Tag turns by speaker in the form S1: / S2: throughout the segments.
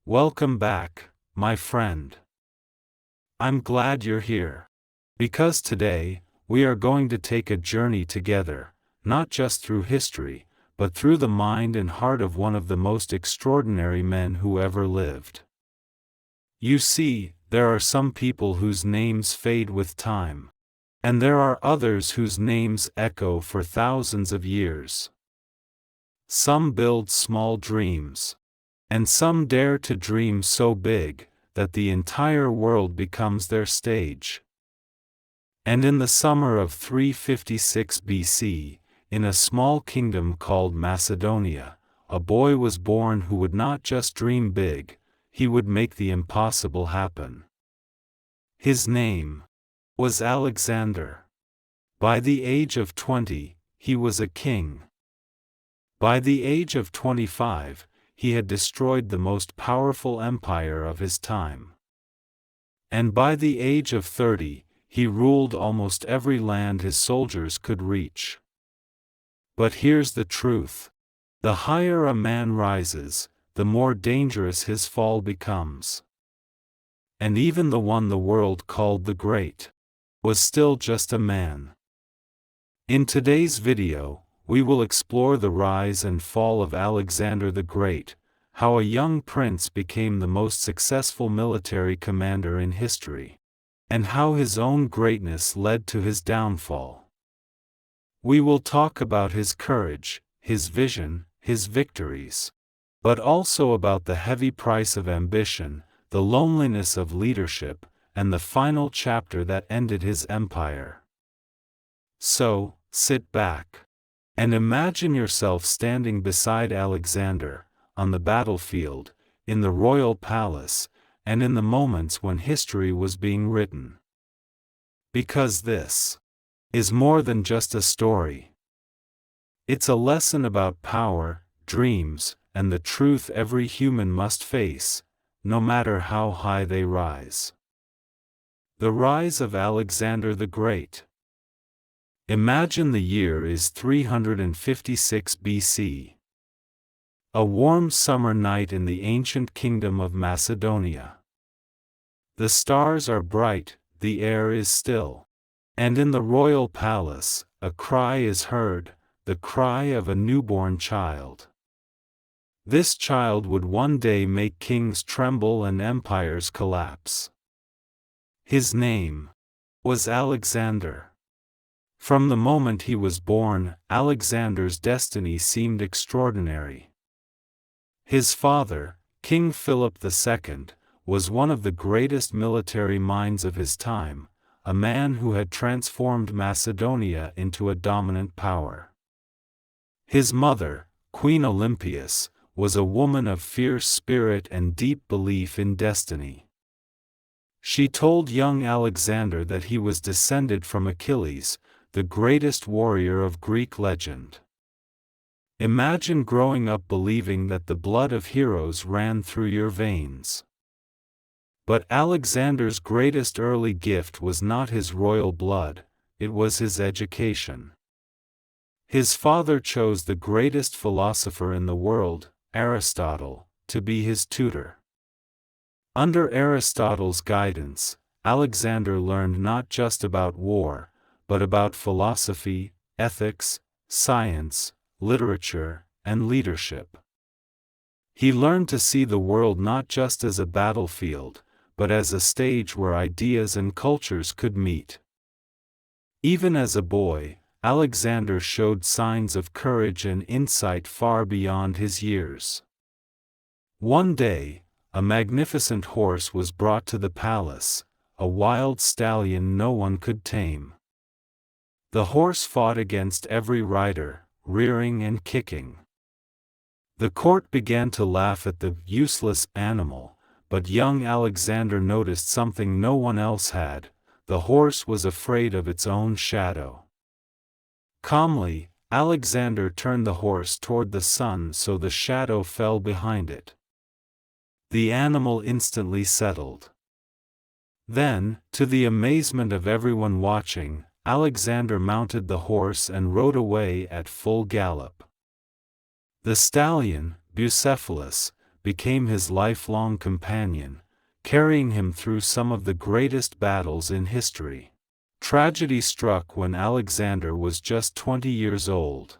S1: Welcome back, my friend. I'm glad you're here. Because today, we are going to take a journey together, not just through history, but through the mind and heart of one of the most extraordinary men who ever lived. You see, there are some people whose names fade with time. And there are others whose names echo for thousands of years. Some build small dreams. And some dare to dream so big, that the entire world becomes their stage. And in the summer of 356 BC, in a small kingdom called Macedonia, a boy was born who would not just dream big, he would make the impossible happen. His name was Alexander. By the age of 20, he was a king. By the age of 25, he had destroyed the most powerful empire of his time. And by the age of 30, he ruled almost every land his soldiers could reach. But here's the truth. The higher a man rises, the more dangerous his fall becomes. And even the one the world called the Great was still just a man. In today's video, we will explore the rise and fall of Alexander the Great, how a young prince became the most successful military commander in history, and how his own greatness led to his downfall. We will talk about his courage, his vision, his victories, but also about the heavy price of ambition, the loneliness of leadership, and the final chapter that ended his empire. So, sit back and imagine yourself standing beside Alexander, on the battlefield, in the royal palace, and in the moments when history was being written. Because this is more than just a story. It's a lesson about power, dreams, and the truth every human must face, no matter how high they rise. The rise of Alexander the Great. Imagine the year is 356 BC. A warm summer night in the ancient kingdom of Macedonia. The stars are bright, the air is still. And in the royal palace, a cry is heard, the cry of a newborn child. This child would one day make kings tremble and empires collapse. His name was Alexander. From the moment he was born, Alexander's destiny seemed extraordinary. His father, King Philip II, was one of the greatest military minds of his time, a man who had transformed Macedonia into a dominant power. His mother, Queen Olympias, was a woman of fierce spirit and deep belief in destiny. She told young Alexander that he was descended from Achilles, the greatest warrior of Greek legend. Imagine growing up believing that the blood of heroes ran through your veins. But Alexander's greatest early gift was not his royal blood, it was his education. His father chose the greatest philosopher in the world, Aristotle, to be his tutor. Under Aristotle's guidance, Alexander learned not just about war, but about philosophy, ethics, science, literature, and leadership. He learned to see the world not just as a battlefield, but as a stage where ideas and cultures could meet. Even as a boy, Alexander showed signs of courage and insight far beyond his years. One day, a magnificent horse was brought to the palace, a wild stallion no one could tame. The horse fought against every rider, rearing and kicking. The court began to laugh at the useless animal, but young Alexander noticed something no one else had: the horse was afraid of its own shadow. Calmly, Alexander turned the horse toward the sun so the shadow fell behind it. The animal instantly settled. Then, to the amazement of everyone watching, Alexander mounted the horse and rode away at full gallop. The stallion, Bucephalus, became his lifelong companion, carrying him through some of the greatest battles in history. Tragedy struck when Alexander was just 20 years old.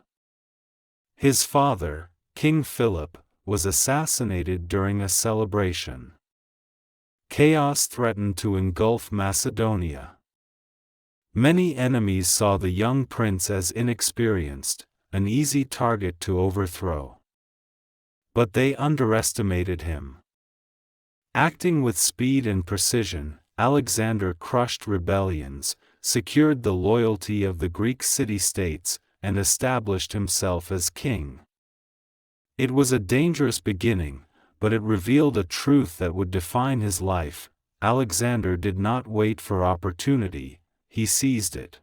S1: His father, King Philip, was assassinated during a celebration. Chaos threatened to engulf Macedonia. Many enemies saw the young prince as inexperienced, an easy target to overthrow. But they underestimated him. Acting with speed and precision, Alexander crushed rebellions, secured the loyalty of the Greek city-states, and established himself as king. It was a dangerous beginning, but it revealed a truth that would define his life. Alexander did not wait for opportunity, he seized it.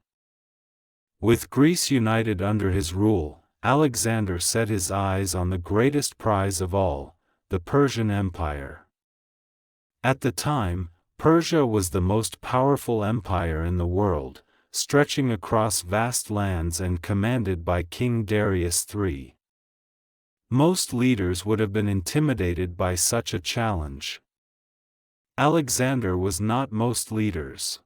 S1: With Greece united under his rule, Alexander set his eyes on the greatest prize of all, the Persian Empire. At the time, Persia was the most powerful empire in the world, stretching across vast lands and commanded by King Darius III. Most leaders would have been intimidated by such a challenge. Alexander was not most leaders.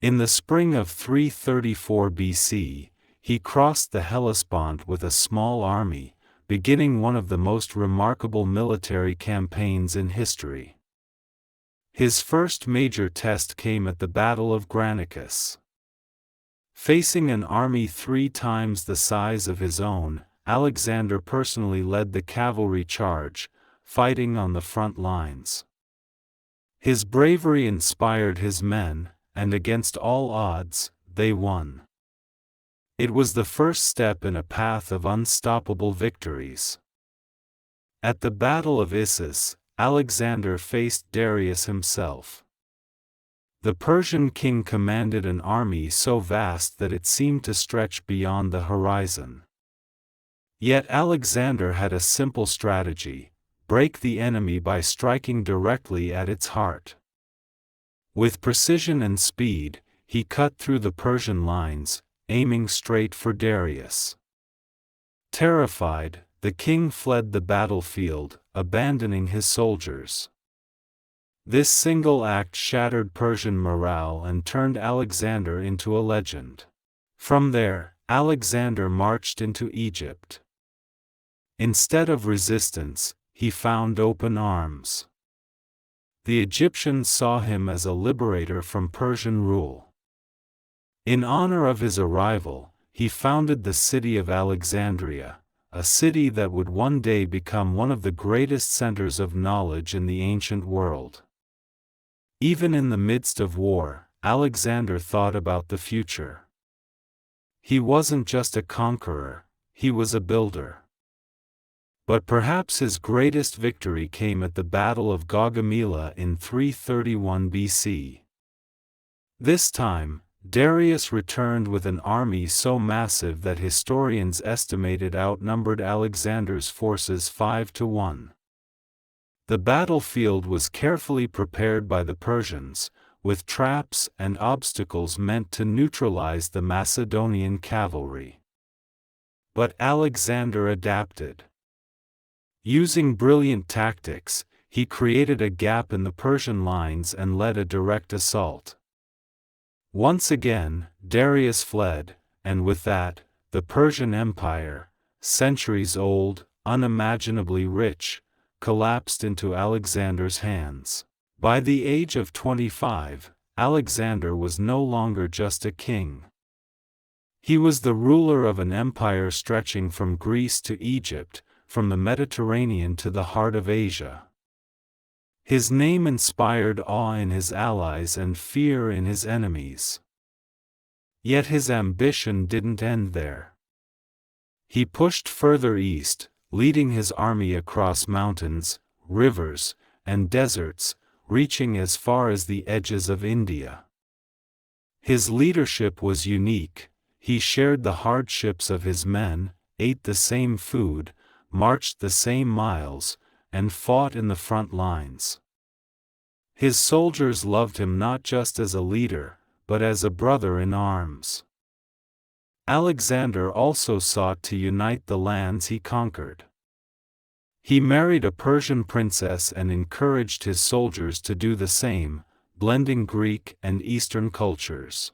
S1: In the spring of 334 BC, he crossed the Hellespont with a small army, beginning one of the most remarkable military campaigns in history. His first major test came at the Battle of Granicus. Facing an army 3 times the size of his own, Alexander personally led the cavalry charge, fighting on the front lines. His bravery inspired his men, and against all odds, they won. It was the first step in a path of unstoppable victories. At the Battle of Issus, Alexander faced Darius himself. The Persian king commanded an army so vast that it seemed to stretch beyond the horizon. Yet Alexander had a simple strategy: break the enemy by striking directly at its heart. With precision and speed, he cut through the Persian lines, aiming straight for Darius. Terrified, the king fled the battlefield, abandoning his soldiers. This single act shattered Persian morale and turned Alexander into a legend. From there, Alexander marched into Egypt. Instead of resistance, he found open arms. The Egyptians saw him as a liberator from Persian rule. In honor of his arrival, he founded the city of Alexandria, a city that would one day become one of the greatest centers of knowledge in the ancient world. Even in the midst of war, Alexander thought about the future. He wasn't just a conqueror, he was a builder. But perhaps his greatest victory came at the Battle of Gaugamela in 331 BC. This time, Darius returned with an army so massive that historians estimate it outnumbered Alexander's forces 5-1. The battlefield was carefully prepared by the Persians, with traps and obstacles meant to neutralize the Macedonian cavalry. But Alexander adapted. Using brilliant tactics, he created a gap in the Persian lines and led a direct assault. Once again, Darius fled, and with that, the Persian Empire, centuries old, unimaginably rich, collapsed into Alexander's hands. By the age of 25, Alexander was no longer just a king. He was the ruler of an empire stretching from Greece to Egypt, from the Mediterranean to the heart of Asia. His name inspired awe in his allies and fear in his enemies. Yet his ambition didn't end there. He pushed further east, leading his army across mountains, rivers, and deserts, reaching as far as the edges of India. His leadership was unique. He shared the hardships of his men, ate the same food, marched the same miles, and fought in the front lines. His soldiers loved him not just as a leader, but as a brother in arms. Alexander also sought to unite the lands he conquered. He married a Persian princess and encouraged his soldiers to do the same, blending Greek and Eastern cultures.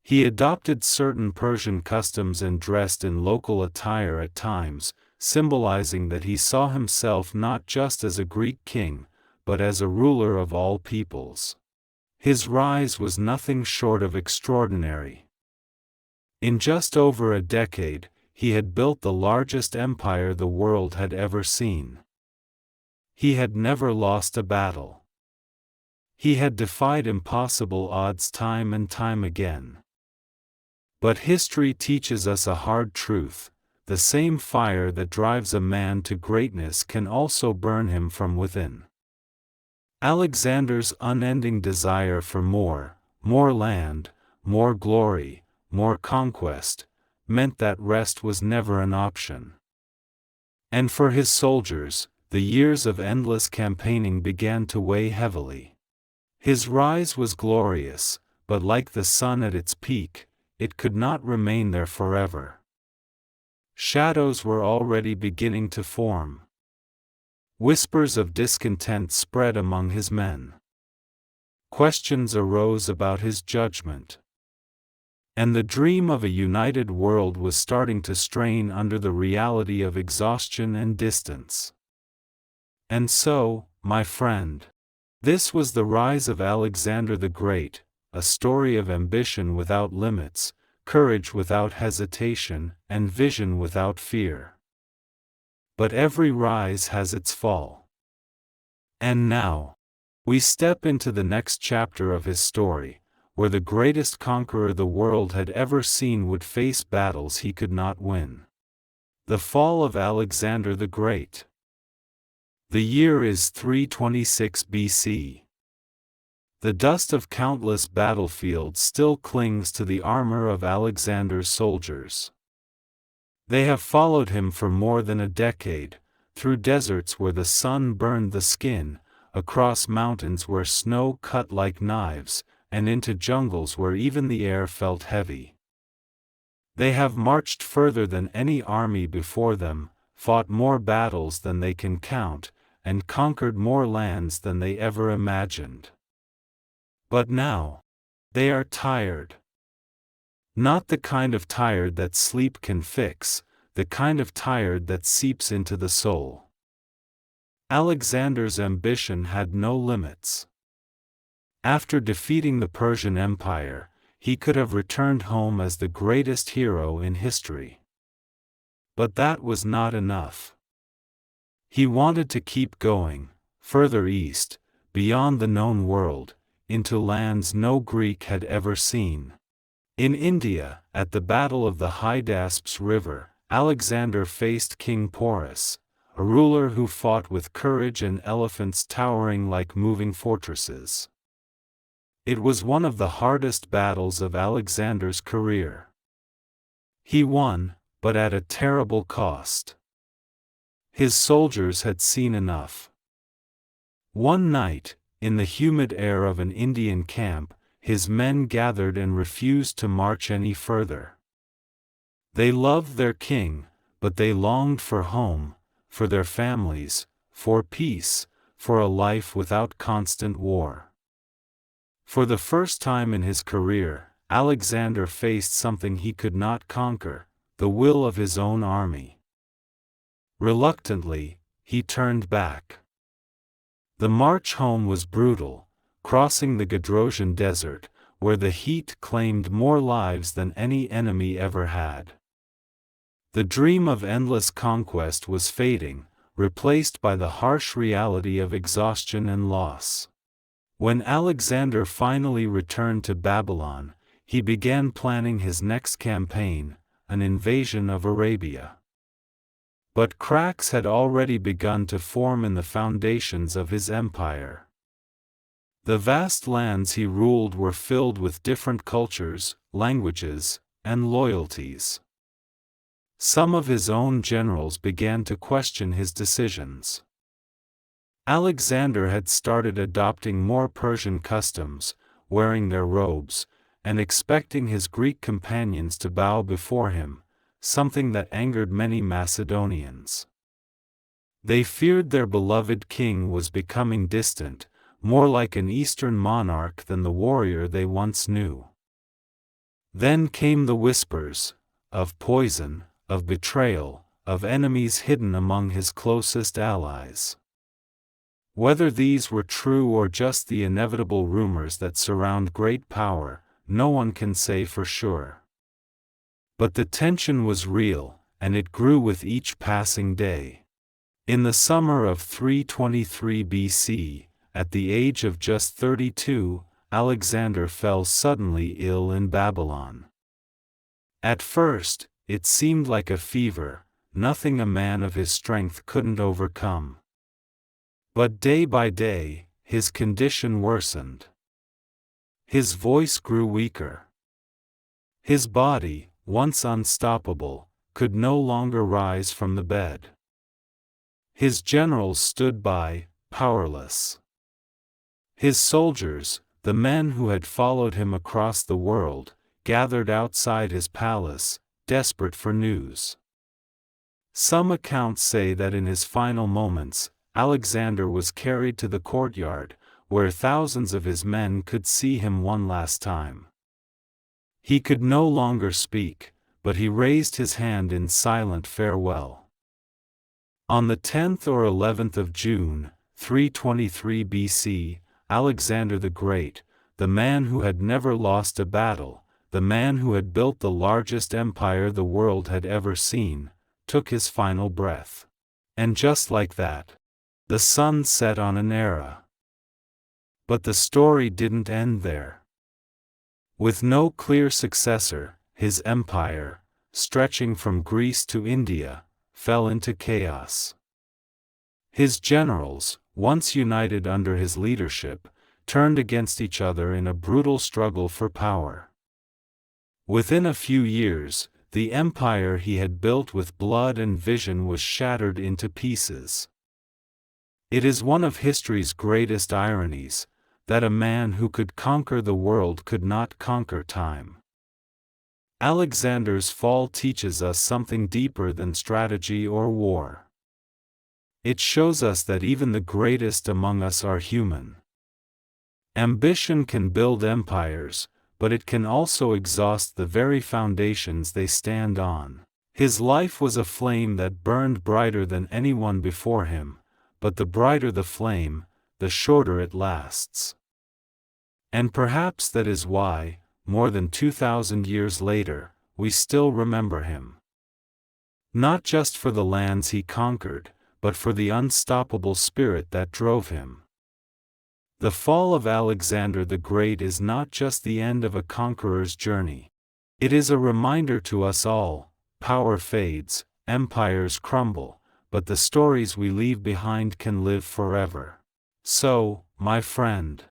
S1: He adopted certain Persian customs and dressed in local attire at times, symbolizing that he saw himself not just as a Greek king, but as a ruler of all peoples. His rise was nothing short of extraordinary. In just over a decade, he had built the largest empire the world had ever seen. He had never lost a battle. He had defied impossible odds time and time again. But history teaches us a hard truth: the same fire that drives a man to greatness can also burn him from within. Alexander's unending desire for more land, more glory, more conquest, meant that rest was never an option. And for his soldiers, the years of endless campaigning began to weigh heavily. His rise was glorious, but like the sun at its peak, it could not remain there forever. Shadows were already beginning to form. Whispers of discontent spread among his men. Questions arose about his judgment. And the dream of a united world was starting to strain under the reality of exhaustion and distance. And so, my friend, this was the rise of Alexander the Great, a story of ambition without limits, courage without hesitation, and vision without fear. But every rise has its fall. And now, we step into the next chapter of his story, where the greatest conqueror the world had ever seen would face battles he could not win. The fall of Alexander the Great. The year is 326 BC. The dust of countless battlefields still clings to the armor of Alexander's soldiers. They have followed him for more than a decade, through deserts where the sun burned the skin, across mountains where snow cut like knives, and into jungles where even the air felt heavy. They have marched further than any army before them, fought more battles than they can count, and conquered more lands than they ever imagined. But now, they are tired. Not the kind of tired that sleep can fix, the kind of tired that seeps into the soul. Alexander's ambition had no limits. After defeating the Persian Empire, he could have returned home as the greatest hero in history. But that was not enough. He wanted to keep going, further east, beyond the known world, into lands no Greek had ever seen. In India, at the Battle of the Hydaspes River, Alexander faced King Porus, a ruler who fought with courage and elephants towering like moving fortresses. It was one of the hardest battles of Alexander's career. He won, but at a terrible cost. His soldiers had seen enough. One night, in the humid air of an Indian camp, his men gathered and refused to march any further. They loved their king, but they longed for home, for their families, for peace, for a life without constant war. For the first time in his career, Alexander faced something he could not conquer: the will of his own army. Reluctantly, he turned back. The march home was brutal, crossing the Gedrosian desert, where the heat claimed more lives than any enemy ever had. The dream of endless conquest was fading, replaced by the harsh reality of exhaustion and loss. When Alexander finally returned to Babylon, he began planning his next campaign, an invasion of Arabia. But cracks had already begun to form in the foundations of his empire. The vast lands he ruled were filled with different cultures, languages, and loyalties. Some of his own generals began to question his decisions. Alexander had started adopting more Persian customs, wearing their robes, and expecting his Greek companions to bow before him, something that angered many Macedonians. They feared their beloved king was becoming distant, more like an Eastern monarch than the warrior they once knew. Then came the whispers of poison, of betrayal, of enemies hidden among his closest allies. Whether these were true or just the inevitable rumors that surround great power, no one can say for sure. But the tension was real, and it grew with each passing day. In the summer of 323 BC, at the age of just 32, Alexander fell suddenly ill in Babylon. At first, it seemed like a fever, nothing a man of his strength couldn't overcome. But day by day, his condition worsened. His voice grew weaker. His body, once unstoppable, could no longer rise from the bed. His generals stood by, powerless. His soldiers, the men who had followed him across the world, gathered outside his palace, desperate for news. Some accounts say that in his final moments, Alexander was carried to the courtyard, where thousands of his men could see him one last time. He could no longer speak, but he raised his hand in silent farewell. On the 10th or 11th of June, 323 BC, Alexander the Great, the man who had never lost a battle, the man who had built the largest empire the world had ever seen, took his final breath. And just like that, the sun set on an era. But the story didn't end there. With no clear successor, his empire, stretching from Greece to India, fell into chaos. His generals, once united under his leadership, turned against each other in a brutal struggle for power. Within a few years, the empire he had built with blood and vision was shattered into pieces. It is one of history's greatest ironies, that a man who could conquer the world could not conquer time. Alexander's fall teaches us something deeper than strategy or war. It shows us that even the greatest among us are human. Ambition can build empires, but it can also exhaust the very foundations they stand on. His life was a flame that burned brighter than anyone before him, but the brighter the flame, the shorter it lasts. And perhaps that is why, more than 2,000 years later, we still remember him. Not just for the lands he conquered, but for the unstoppable spirit that drove him. The fall of Alexander the Great is not just the end of a conqueror's journey. It is a reminder to us all: power fades, empires crumble, but the stories we leave behind can live forever. So, my friend,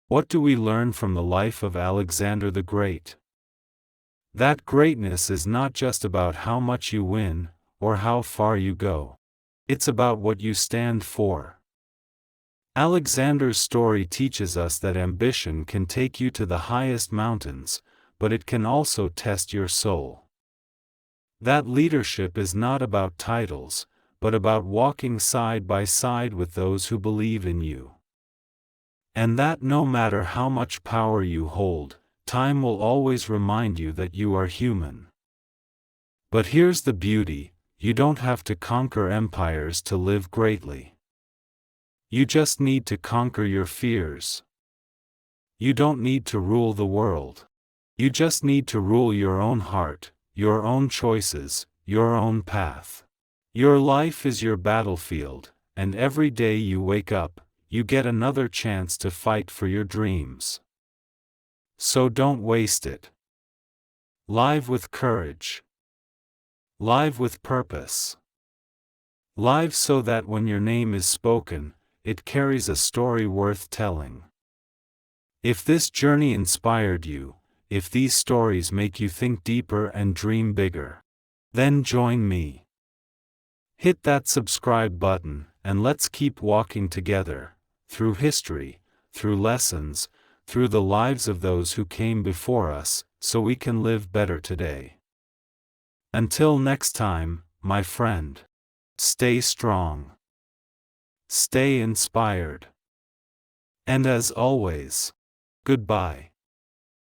S1: what do we learn from the life of Alexander the Great? That greatness is not just about how much you win, or how far you go. It's about what you stand for. Alexander's story teaches us that ambition can take you to the highest mountains, but it can also test your soul. That leadership is not about titles, but about walking side by side with those who believe in you. And that no matter how much power you hold, time will always remind you that you are human. But here's the beauty: you don't have to conquer empires to live greatly. You just need to conquer your fears. You don't need to rule the world. You just need to rule your own heart, your own choices, your own path. Your life is your battlefield, and every day you wake up, you get another chance to fight for your dreams. So don't waste it. Live with courage. Live with purpose. Live so that when your name is spoken, it carries a story worth telling. If this journey inspired you, if these stories make you think deeper and dream bigger, then join me. Hit that subscribe button, and let's keep walking together, through history, through lessons, through the lives of those who came before us, so we can live better today. Until next time, my friend, stay strong. Stay inspired. And as always, goodbye.